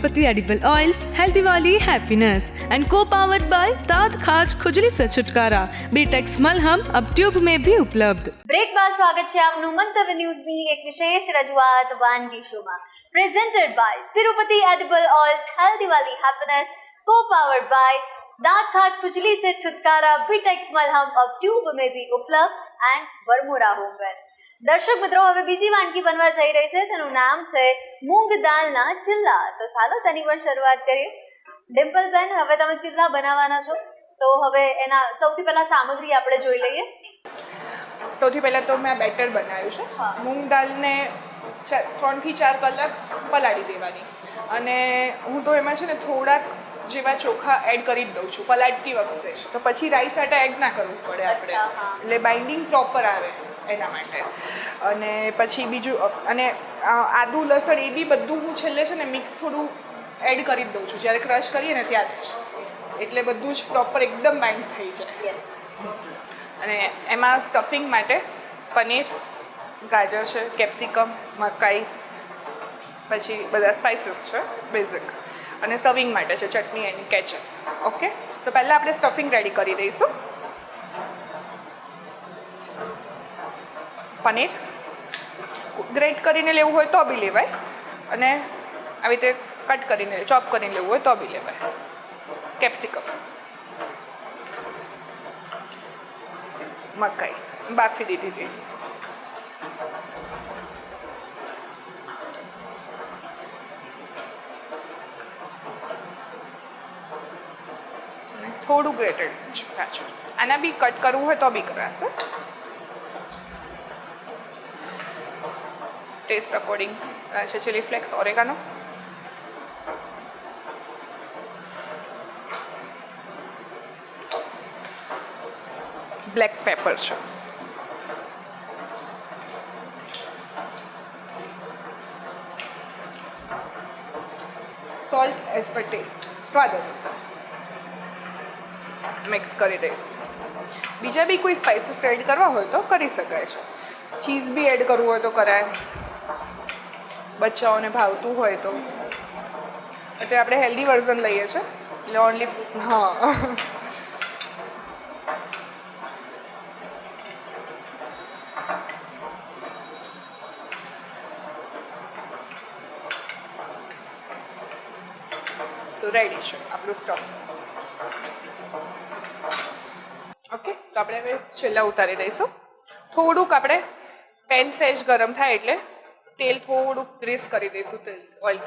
Tirupati edible oils, healthy वाली happiness and को-पावर्ड by दांत खाज खुजली से छुटकारा। बीटेक्स मलहम अब ट्यूब में भी उपलब्ध। બ્રેક બાદ સ્વાગત છે આપનું મંતવ્ય ન્યૂઝની એક વિશેષ રજૂઆત વાનગી શોમાં, presented by Tirupati edible oils, healthy વાલી હેપીનેસ, को-पावर्ड बाय दांत खाज खुजली से छुटकारा। बीटेक्स मलहम अब ट्यूब में भी उपलब्ध एंड बरमूडा होमवेयर। દર્શક મિત્રો, હવે બીજી વાનગી બનવા જઈ રહી છે, તેનું નામ છે મૂંગ દાળના ચિલ્લા। તો ચાલો તેની પણ શરૂઆત કરીએ। ડિમ્પલબેન, હવે તમે ચિલ્લા બનાવવાના છો, તો હવે એના સૌથી પહેલા સામગ્રી આપણે જોઈ લઈએ। સૌથી પહેલાં તો મેં બેટર બનાવ્યું છે। મૂંગ દાળને 3 થી 4 કલાક પલાળી દેવાની, અને હું તો એમાં છે ને થોડાક જેવા ચોખા એડ કરી જ દઉં છું પલાળતી વખતે, તો પછી રાઈસ સાથે એડ ના કરવું પડે આપણે, એટલે બાઇન્ડિંગ પ્રોપર આવે એના માટે। અને પછી બીજું, અને આદુ લસણ એ બી બધું હું છેલ્લે છે ને મિક્સ થોડું એડ કરી જ દઉં છું જ્યારે ક્રશ કરીએ ને ત્યારે જ, એટલે બધું જ પ્રોપર એકદમ બાઇન્ડ થઈ જાય। અને એમાં સ્ટફિંગ માટે પનીર, ગાજર છે, કેપ્સિકમ, મકાઈ, પછી બધા સ્પાઇસીસ છે બેઝિક, અને સર્વિંગ માટે છે ચટણી એન્ડ કેચઅપ। ઓકે, તો પહેલાં આપણે સ્ટફિંગ રેડી કરી દઈશું। પનીર ગ્રેટ કરીને લેવું હોય તો બી લેવાય, અને આવી રીતે કટ કરીને ચોપ કરીને લેવું હોય તો બી લેવાય। કેપ્સિકમ, મકાઈ બાફી દીધી હતી, થોડું ગ્રેટેડ કાચું, આના બી કટ કરવું હોય તો બી કરાશે, ટેસ્ટ અકોર્ડિંગ છે chilli flakes, oregano, black paper છે, સોલ્ટ એઝ પર ટેસ્ટ, સ્વાદ અનુસાર મિક્સ કરી દઈશું। બીજા બી કોઈ સ્પાઇસીસ એડ કરવા હોય તો કરી શકાય છે, ચીઝ બી એડ કરવું હોય તો કરાય, બચ્ચાઓને ભાવતું હોય તો। અત્યારે આપણે હેલ્ધી વર્ઝન લઈએ છીએ એટલે ઓનલી, હા, તો રેડી છે આપણું સ્ટફ। ઓકે, તો આપણે હવે છેલ્લા ઉતારી દઈશું। થોડુંક આપણે પેન સહેજ ગરમ થાય એટલે તેલ થોડુંક ગ્રીસ કરી દઈશું, તેલ ઓઇલ।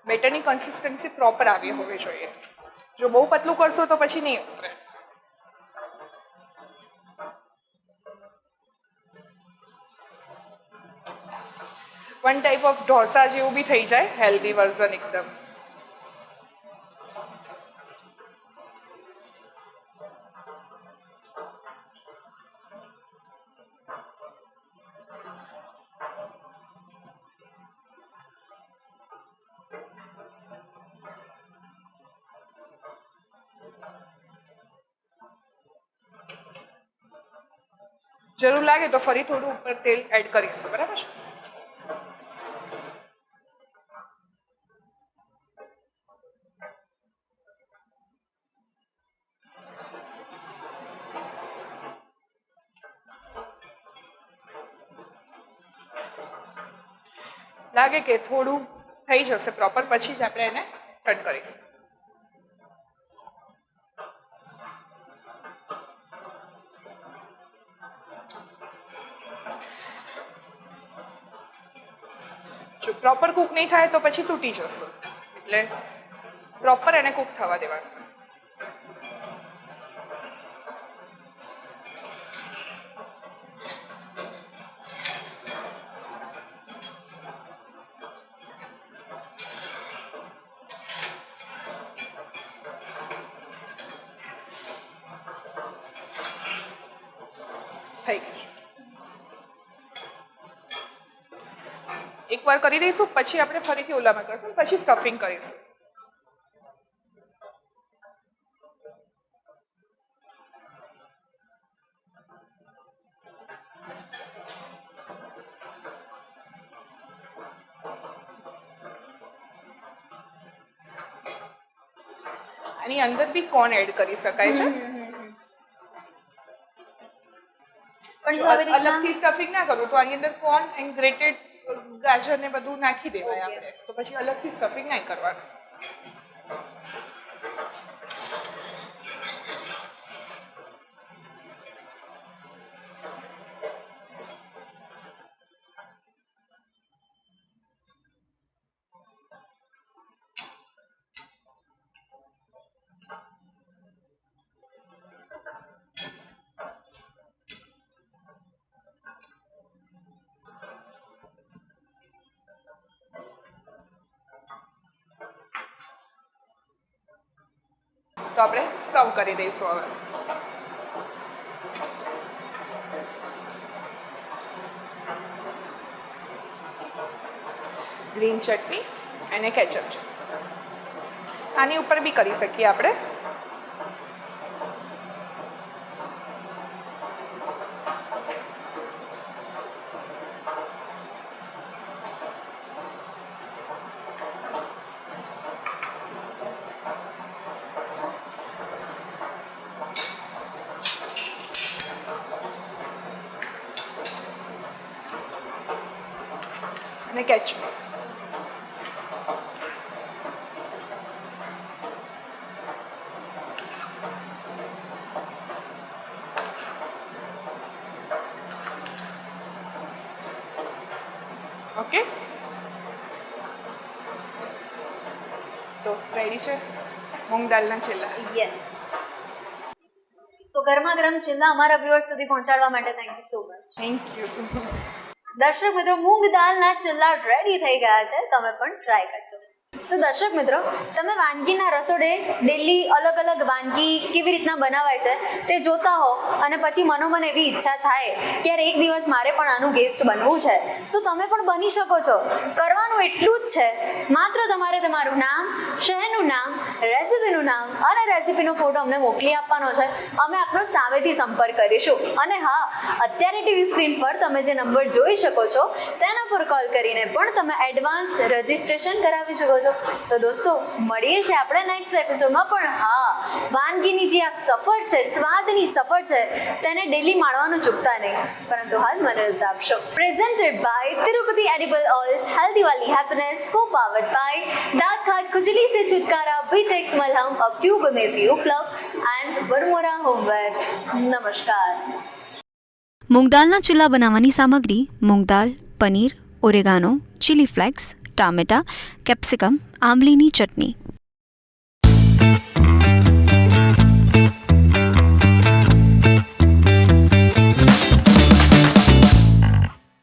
બેટરની કન્સિસ્ટન્સી પ્રોપર આવી હોવી જોઈએ, જો બહુ પતલું કરશો તો પછી નહીં ઉતરે। વન ટાઈપ ઓફ ઢોસા જેવું બી થઈ જાય, હેલ્ધી વર્ઝન એકદમ। જરૂર લાગે તો ફરી થોડું ઉપર તેલ એડ કરીશું, બરાબર છે। લાગે કે થોડું થઈ જશે પ્રોપર, પછી જ આપણે એને કટ કરીશું। જો પ્રોપર કૂક નહીં થાય તો પછી તૂટી જશે, એટલે પ્રોપર એને કૂક થવા દેવાનું। થઈ ગયું। એક એકવાર કરી દઈશું, પછી આપણે ફરીથી ઓલામાં કરીશું, પછી સ્ટફિંગ કરીશું. આની અંદર બી કોર્ન એડ કરી શકાય છે, પણ જો જો આવી રીતના અલગથી સ્ટફિંગ ના કરવું તો આની અંદર કોર્ન એન્ડ ગ્રેટેડ ગાજર ને બધું નાખી દેવાય Okay. આપણે, તો પછી અલગથી સ્ટફિંગ નહીં કરવાનું. તો આપણે સર્વ કરી દઈશું હવે. ગ્રીન ચટણી અને કેચઅપ છે, આની ઉપર બી કરી શકીએ આપણે. અને કેચઅપ. ઓકે, તો રેડી છે મૂંગ દાલના ચીલા. યસ, તો ગરમા ગરમ ચિલ્લા અમારા વ્યુઅર્સ સુધી પહોંચાડવા માટે thank you so much. Thank you. દર્શક મિત્રો, મૂંગ દાલના ચિલ્લા રેડી થઈ ગયા છે, તમે પણ ટ્રાય કરજો. તો દર્શક મિત્રો, તમે વાનગીના રસોડે ડેલી અલગ અલગ વાનગી કેવી રીતના બનાવાય છે તે જોતા હો અને પછી મનોમન એવી ઈચ્છા થાય કે યાર એક દિવસ મારે પણ આનું ગેસ્ટ બનવું છે, તો તમે પણ બની શકો છો. કરવાનું એટલું જ છે, માત્ર તમારે તમારું નામ, શહેરનું નામ, રેસિપીનું નામ અને રેસિપીનો ફોટો અમને મોકલી આપવાનો છે. અમે આપનો સામેથી સંપર્ક કરીશું. અને હા, અત્યારે ટીવી સ્ક્રીન પર તમે જે નંબર જોઈ શકો છો તેના પર કોલ કરીને પણ તમે એડવાન્સ રજિસ્ટ્રેશન કરાવી શકો છો. તો દોસ્તો, મળીએ છીએ આપણે નેક્સ્ટ એપિસોડમાં. પણ હા, વાનગીની જે આ સફર છે, સ્વાદની સફર છે, તેને ડેલી માણવાનું ચૂકતા નહીં. પરંતુ હાલ મને રજા આપશો. Presented by Tirupati edible oils, healthy વાલી हैप्पीनेस, को पावर्ड बाय दांत खाज खुजली से छुटकारा, बीटेक्स मलहम अब ट्यूब में भी उपलब्ध एंड वरमोरा होमवेयर. नमस्कार. मूंग दालના ચીલા બનાવવાની સામગ્રી: મૂંગ દાલ, પનીર, ઓરેગાનો, ચીલી ફ્લેક્સ, ટામેટા, કેપ્સિકમ, આંબલીની ચટણી.